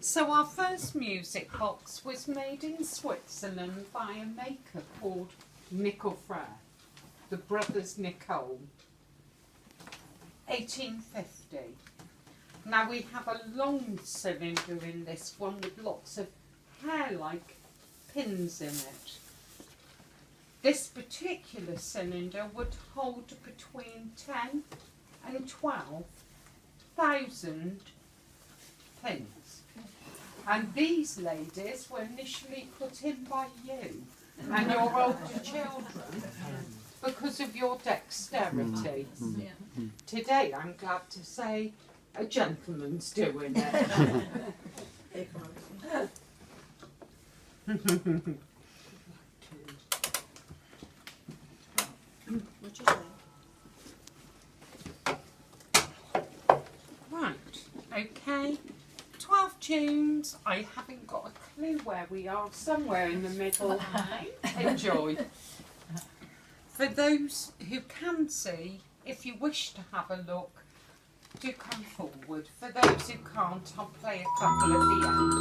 So our first music box was made in Switzerland by a maker called Nickel Frere, the brothers Nicole, 1850. Now we have a long cylinder in this one with lots of hair-like pins in it. This particular cylinder would hold between 10 and 12,000 pins. And these ladies were initially put in by you and your older children because of your dexterity. Today, I'm glad to say, a gentleman's doing it. What'd you say? Right, okay. 12 tunes. I haven't got a clue where we are. Somewhere in the middle. Enjoy. For those who can see, if you wish to have a look, do come forward. For those who can't, I'll play a couple at the end.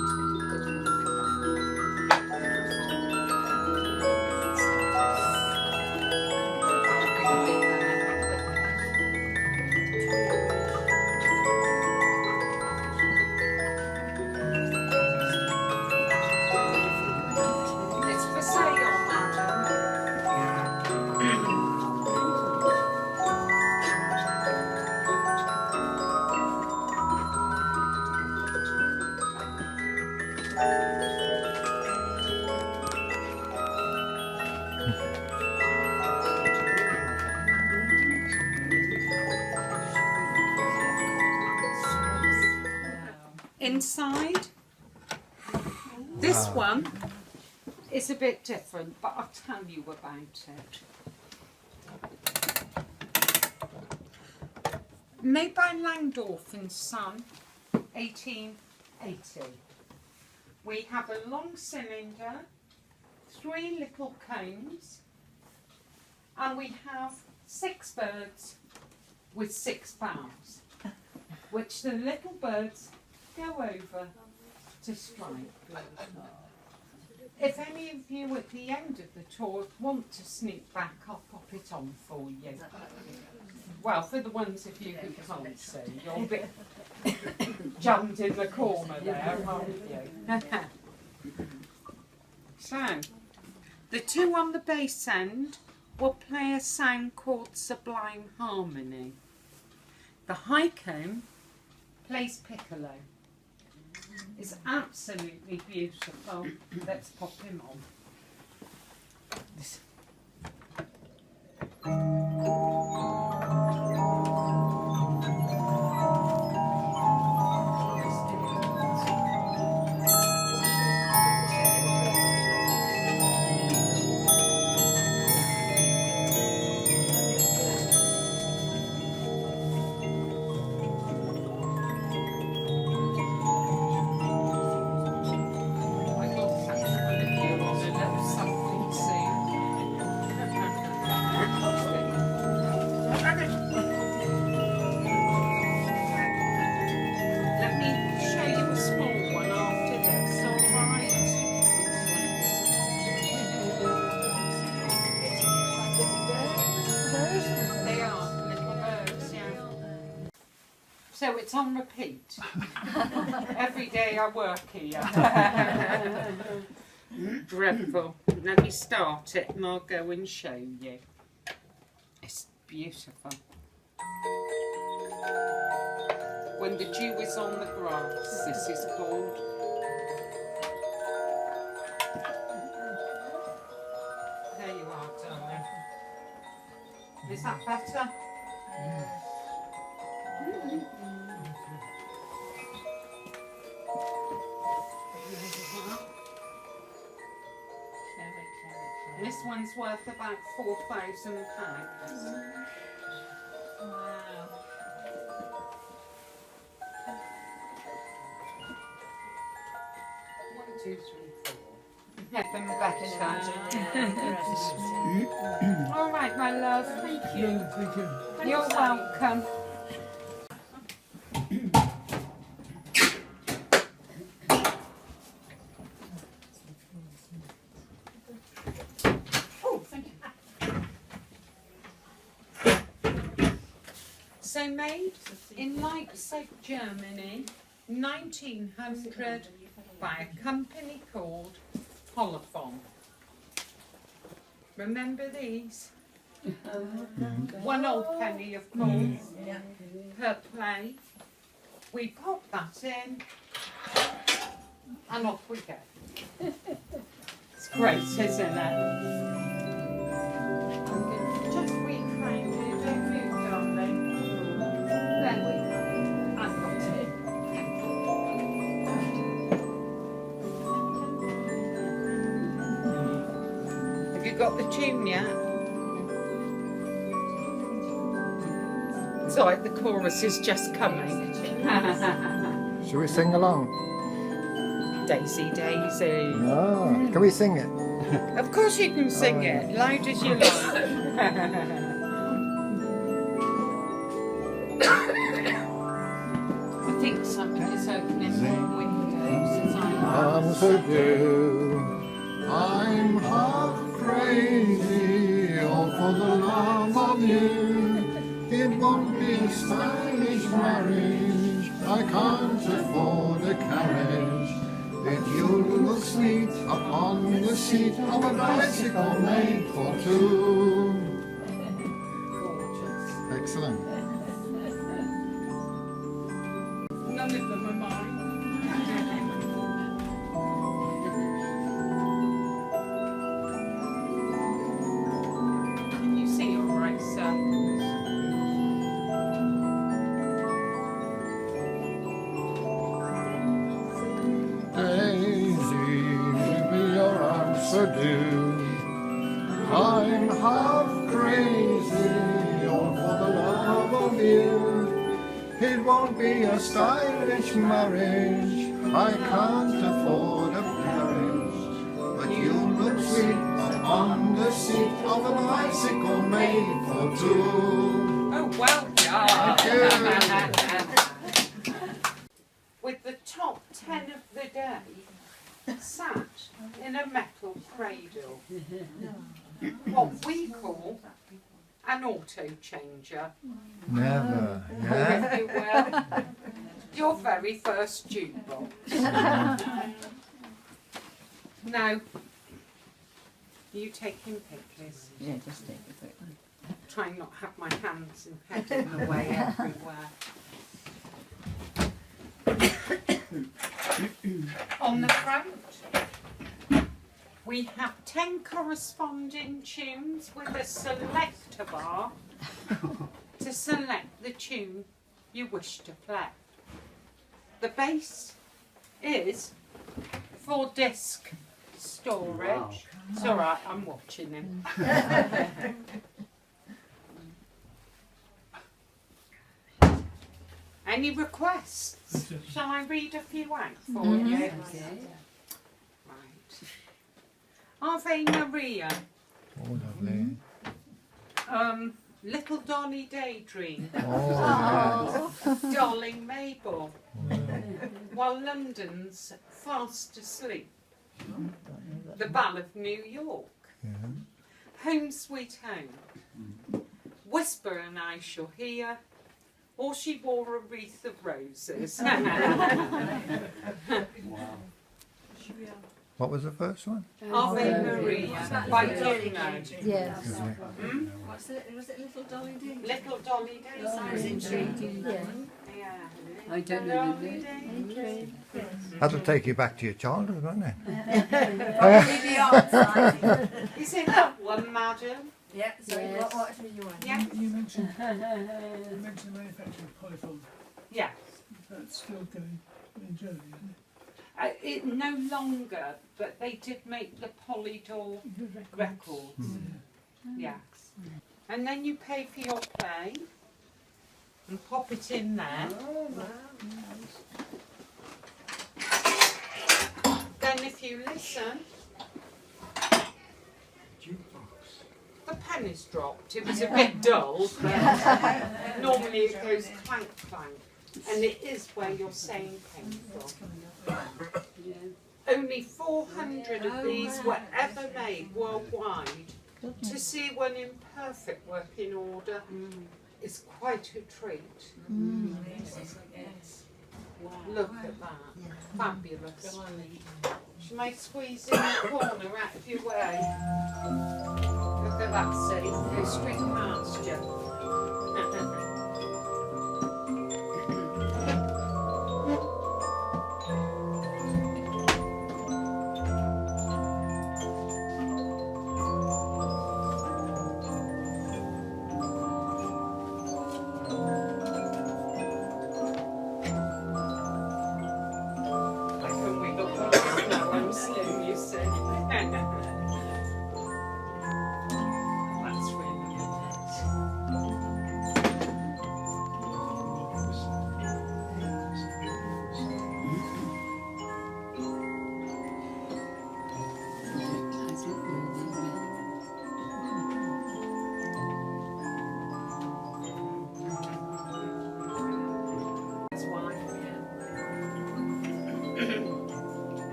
Inside, this one is a bit different, but I'll tell you about it. Made by Langdorf and Son, 1880. We have a long cylinder, 3 little cones, and we have 6 birds with 6 bows, which the little birds go over to strike. If any of you at the end of the tour want to sneak back, I'll pop it on for you. Well, for the ones of you who can't see, you're a bit jammed in the corner there, aren't you? So, the 2 on the bass end will play a sound called Sublime Harmony. The high cone plays piccolo. It's absolutely beautiful. Let's pop him on. So it's on repeat. Every day I work here. Dreadful. Let me start it and I'll go and show you. It's beautiful. When the dew is on the grass, this is called. There you are, darling. Is that better? This one's worth about £4,000. Wow. 1, 2, 3, 4. Get them back in. All right, my love. Thank you. Thank you. You're welcome. So made in Leipzig, Germany, 1900, by a company called Polyphon. Remember these? 1 old penny, of course, per play. We pop that in, and off we go. It's great, isn't it? Just recrown it, don't move, darling. There we go. I've got it. Have you got the tune yet? It's like the chorus is just coming. Shall we sing along? Daisy, Daisy. Ah, can we sing it? Of course you can sing it, loud as you like. I think somebody's opening more windows as I To do. I'm half crazy, all for the love of you. It won't be a stylish marriage, I can't afford a carriage. That you'll look sweet upon the seat of a bicycle made for two. Excellent. None of them are mine. Can you see all right, sir? Daisy, give me your answer due. I'm half crazy, all for the love of you. It won't be a stylish marriage, I can't afford a carriage. But you look sweet on the seat of a bicycle made for two. Oh, well done. Thank With the top 10 of the day sat in a metal cradle, what we call an auto changer. Never, yeah? You will. Your very first jukebox. Now, you taking pictures? Yeah, just take a quick one. Try not have my hands and head in the way everywhere. On the front, we have 10 corresponding tunes with a selector bar to select the tune you wish to play. The bass is for disc storage. Wow. It's alright, I'm watching him. Any requests? Shall I read a few out for you? Right. Ave Maria. Oh, lovely. Little Donny Daydream. Oh, Darling Mabel. While London's fast asleep. The Ball of New York. yeah. Home Sweet Home. Whisper and I shall hear. Or she wore a wreath of roses. Wow. What was the first one? Ave Maria by Juno. Yes. Was it Little Dolly Daisy? Little Dolly Daisy. Yeah. I don't know the Dolly name. Daisy. That'll take you back to your childhood, won't it? Is it that one, madam? Yeah, so Yes. what do you want? Yeah. You mentioned the manufacture of Polyphon. Yeah. That's still going in Germany, isn't It no longer, but they did make the Polydor it? records. Yes. And then you pay for your play and pop it in there. Then if you listen, the pen is dropped. It was a bit dull, but normally it goes clank clank. And it is where you're saying came from. Only 400 of these were ever made worldwide. To see one in perfect working order is quite a treat. Yes. Wow. Look at that. Fabulous. Shall I squeeze in the corner out of your way? Look at that, see? Go straight past you.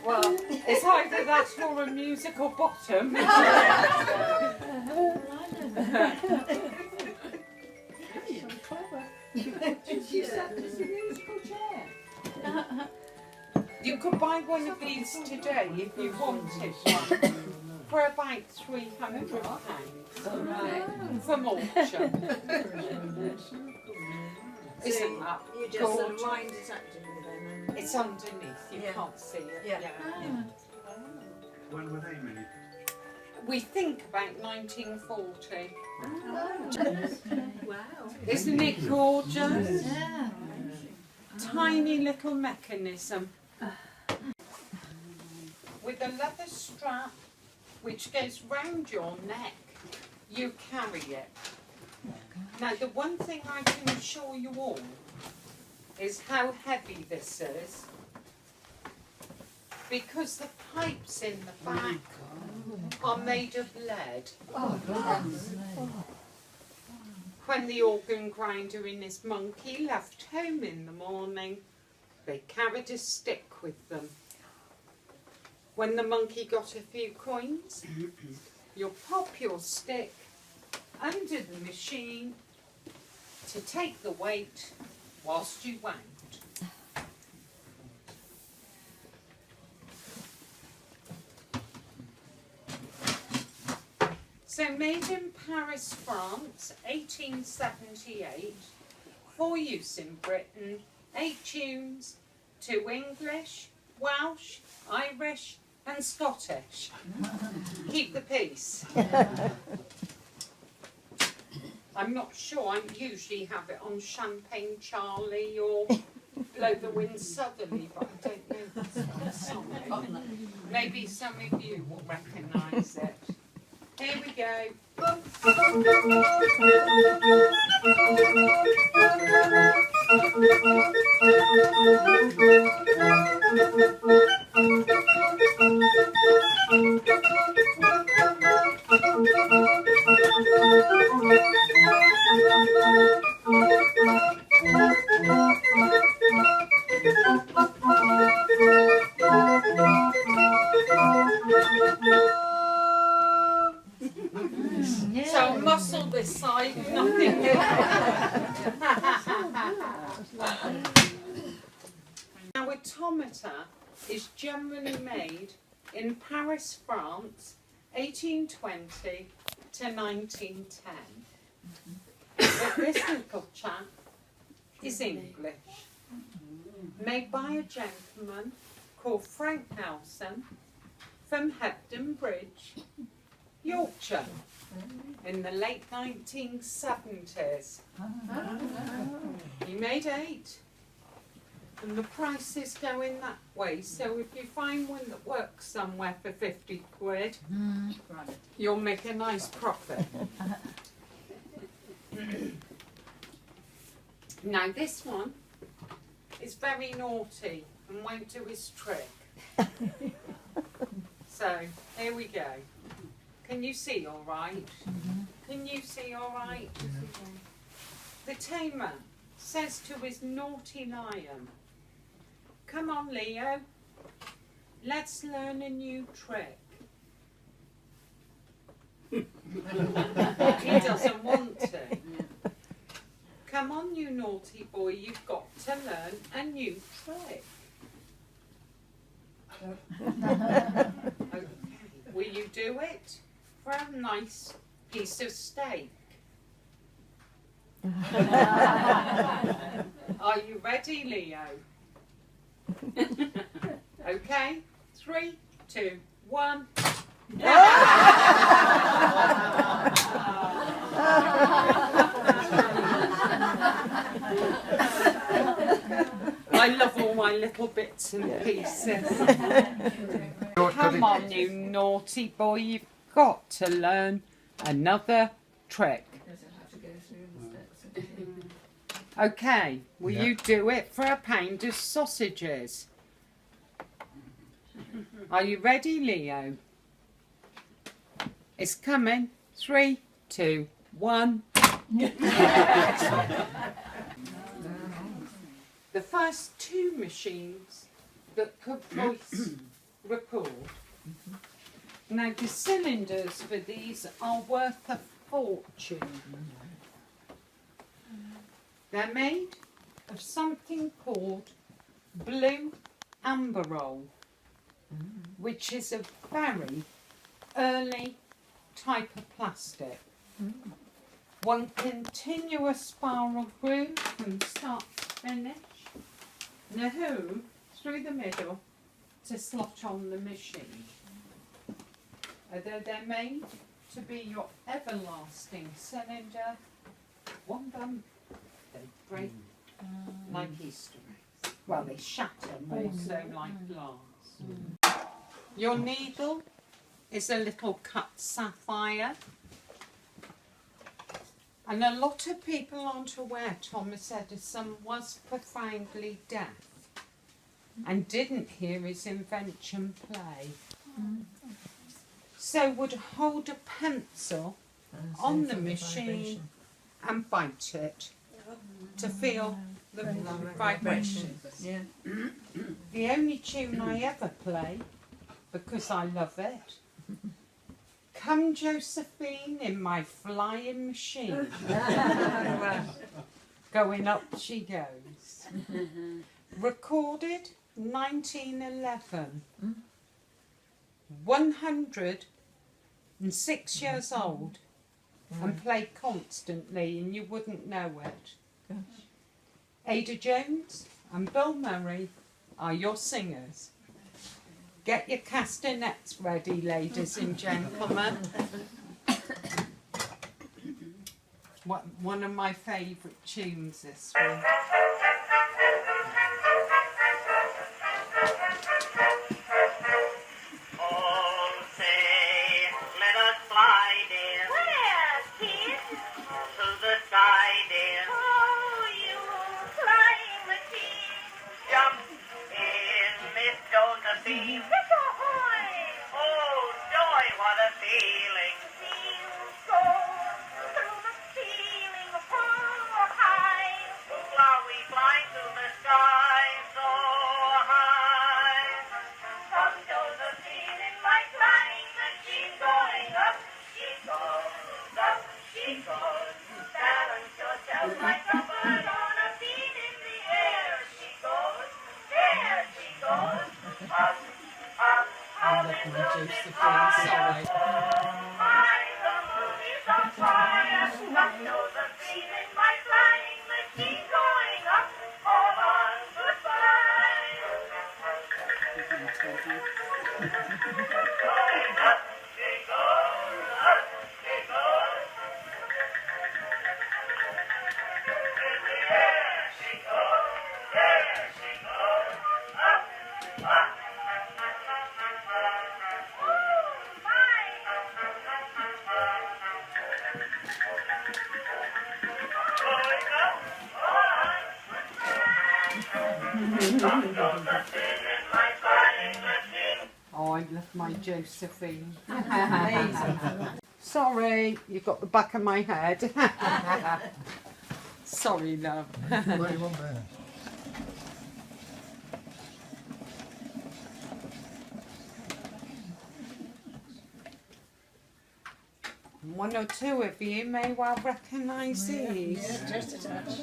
Well, it's either that or a musical bottom. You could buy one of these today if you wanted one for about £300 from auction. Isn't that You just gorgeous? sort of wind it up to them and... It's underneath, you Yeah. can't see it. Yeah. When were they made? We think about 1940. Wow. Isn't it gorgeous? Tiny little mechanism with a leather strap which goes round your neck. You carry it. Now the one thing I can assure you all is how heavy this is, because the pipes in the back are made of lead. When the organ grinder and his monkey left home in the morning, they carried a stick with them. When the monkey got a few coins, you'll pop your stick under the machine to take the weight whilst you wound. So made in Paris, France, 1878, for use in Britain, 8 tunes, 2 English, Welsh, Irish and Scottish. Keep the peace. I'm not sure, I usually have it on Champagne Charlie or Blow the Wind Southerly, but I don't know this song. Maybe some of you will recognise it. Here we go. So muscle this side, nothing. Now, Automata is generally made in Paris, France, 1820 to 1910. But this little chap is English, made by a gentleman called Frank Nelson from Hebden Bridge, Yorkshire, in the late 1970s. He made 8, and the price is going that way, so if you find one that works somewhere for 50 quid, you'll make a nice profit. Now this one is very naughty and won't do his trick. So, here we go. Can you see all right? Can you see all right? The tamer says to his naughty lion, come on, Leo, let's learn a new trick. He doesn't want to. Come on, you naughty boy, you've got to learn a new trick. Okay. Will you do it for a nice piece of steak? Are you ready, Leo? Okay, 3, 2, 1. I love all my little bits and pieces. Come on, you naughty boy, you've got to learn another trick. Okay, will you do it for a pound of sausages? Are you ready, Leo? It's coming. 3, 2, 1. The first 2 machines that could voice record. Now the cylinders for these are worth a fortune. They're made of something called blue amberol, which is a very early type of plastic. One continuous spiral groove from start to finish, and a hole through the middle to slot on the machine. Although they're made to be your everlasting cylinder, one bump, they break like Easter eggs. Well, they shatter more so like glass. Your needle is a little cut sapphire. And a lot of people aren't aware Thomas Edison was profoundly deaf and didn't hear his invention play. So would hold a pencil on the machine and bite it to feel the vibrations. The only tune I ever play, because I love it, Come Josephine in my flying machine. Going up she goes. Recorded 1911. 106 years old and played constantly and you wouldn't know it. Ada Jones and Bill Murray are your singers. Get your castanets ready, ladies and gentlemen. One of my favourite tunes, this one. Oh, I love my Josephine. Sorry, you got the back of my head. Sorry, love. What do you want there? One or two of you may well recognise these. Yeah, just a touch.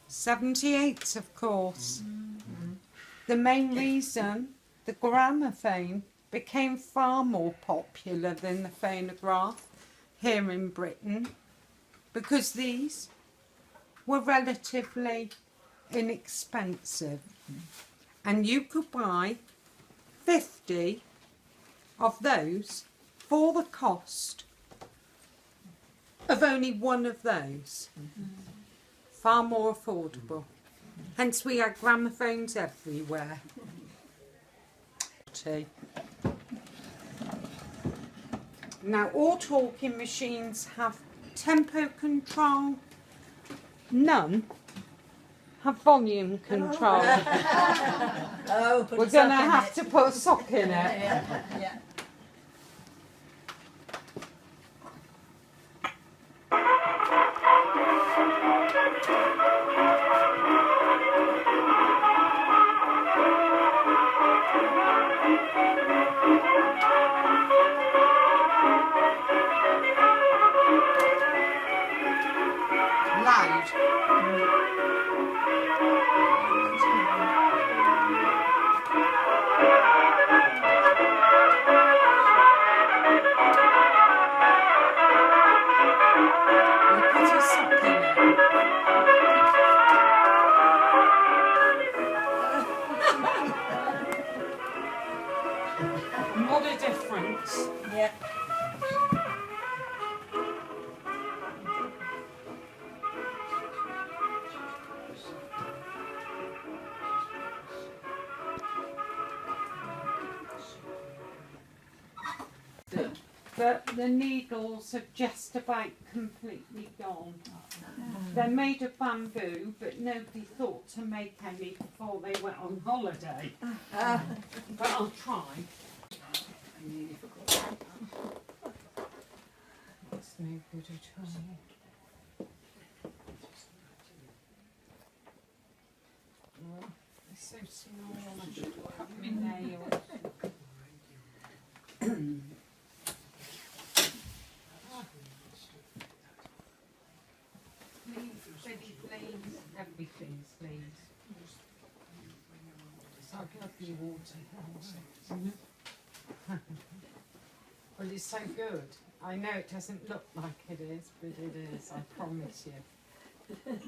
78, of course. The main reason the gramophone became far more popular than the phonograph here in Britain, because these were relatively inexpensive, and you could buy 50 of those for the cost of only one of those. Far more affordable. Hence we had gramophones everywhere. Now all talking machines have tempo control. None have volume control. Oh, put We're a sock going to in have it. to put a sock in it. Yeah. Loud. We put a sock in it. And what a difference. Yeah. But the needles have just about completely gone. They're made of bamboo, but nobody thought to make any before they went on holiday. But I'll try. It's no good at all. Oh, it's so small, I should cut my nails. Please, everything, please. So I'll give you water. Well, it's so good. I know it doesn't look like it is, but it is, I promise you. Well,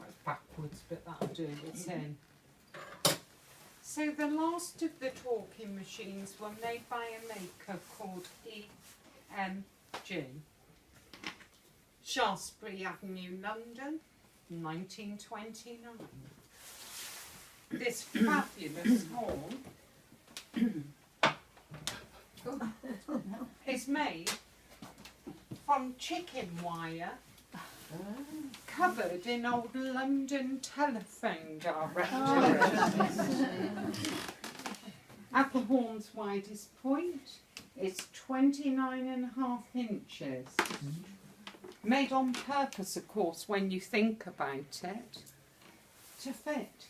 it's backwards, but that'll do, it's in. So the last of the talking machines were made by a maker called EMG. Shaftesbury Avenue, London, 1929. This fabulous horn is made from chicken wire covered in old London telephone directories. At the horn's widest point, it's 29.5 inches. Made on purpose, of course, when you think about it, to fit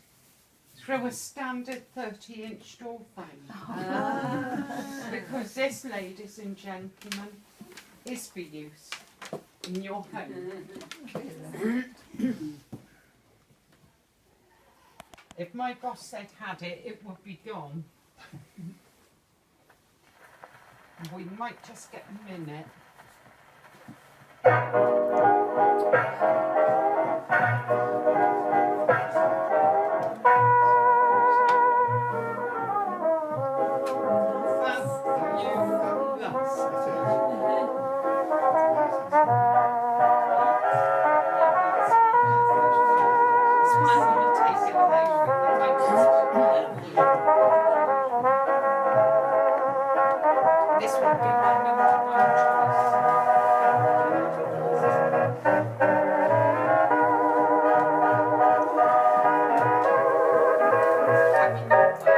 through a standard 30-inch door frame. Because this, ladies and gentlemen, is for use in your home. If my boss said had it, it would be gone. We might just get a minute. This would be my number one choice. coming your way.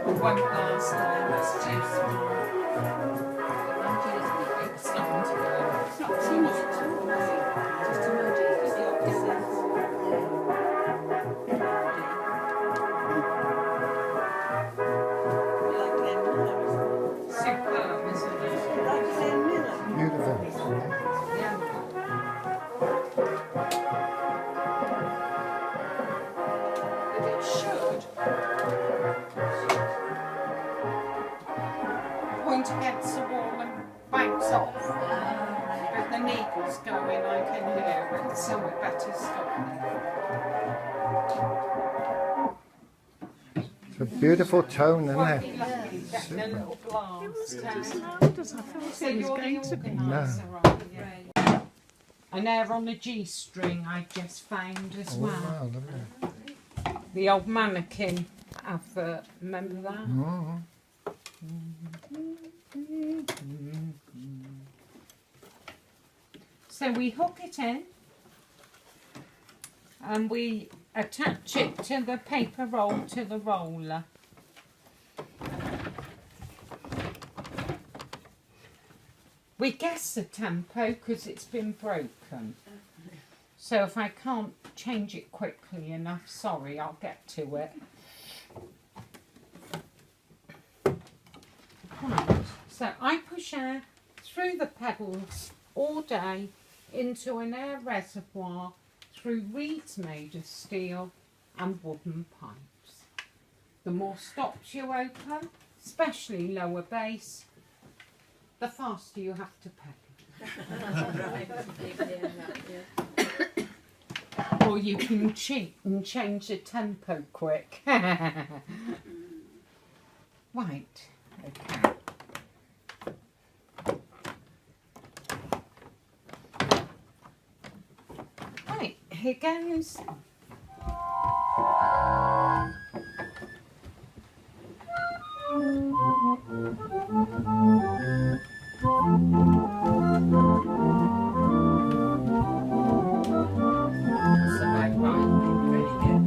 It won't last long, it's too small. It's not to go. It's not too much at all, is it? Just emojis, it's the opposite. Superb, isn't it? Beautiful. Yeah. But it should point against the wall and bounce off. But the needle's going, I can hear it, so we better stop there. It's a beautiful tone, isn't Won't it? be lucky getting a little blast. Doesn't feel like So it was you're going the to be. organiser, aren't you? An air on a G string I just found as Oh, well. wow, lovely. The old mannequin advert, remember that? Oh, So we hook it in and we attach it to the paper roll to the roller. We guess the tempo because it's been broken. So if I can't change it quickly enough, sorry, I'll get to it. Right, so I push air through the pedals all day into an air reservoir through reeds made of steel and wooden pipes. The more stops you open, especially lower bass, the faster you have to pedal. Or you can cheat and change the tempo quick. Right, okay. Right, here goes. That's about right. Very good.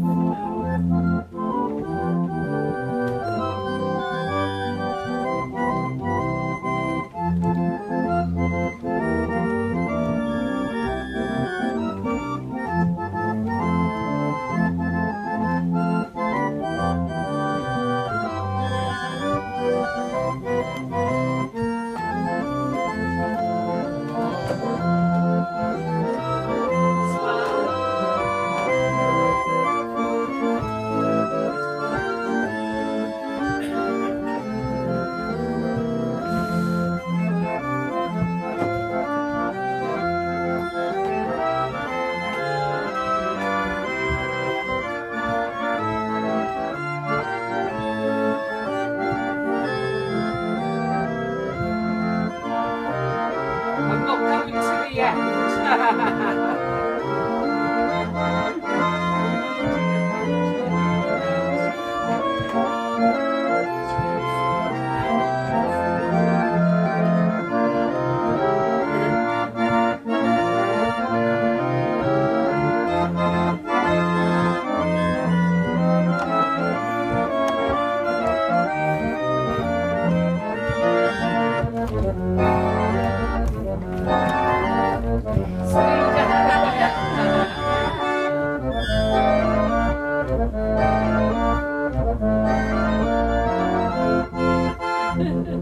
I'm not going to the end.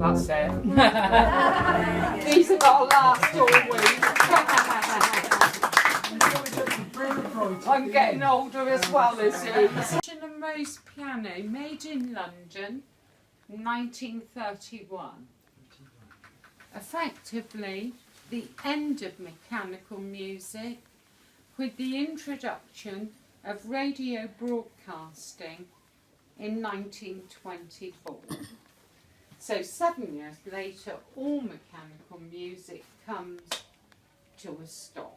That's it. These are not last all week. I'm getting older as well as you. And Rose piano, made in London, 1931. Effectively, the end of mechanical music with the introduction of radio broadcasting in 1924. So 7 years later, all mechanical music comes to a stop.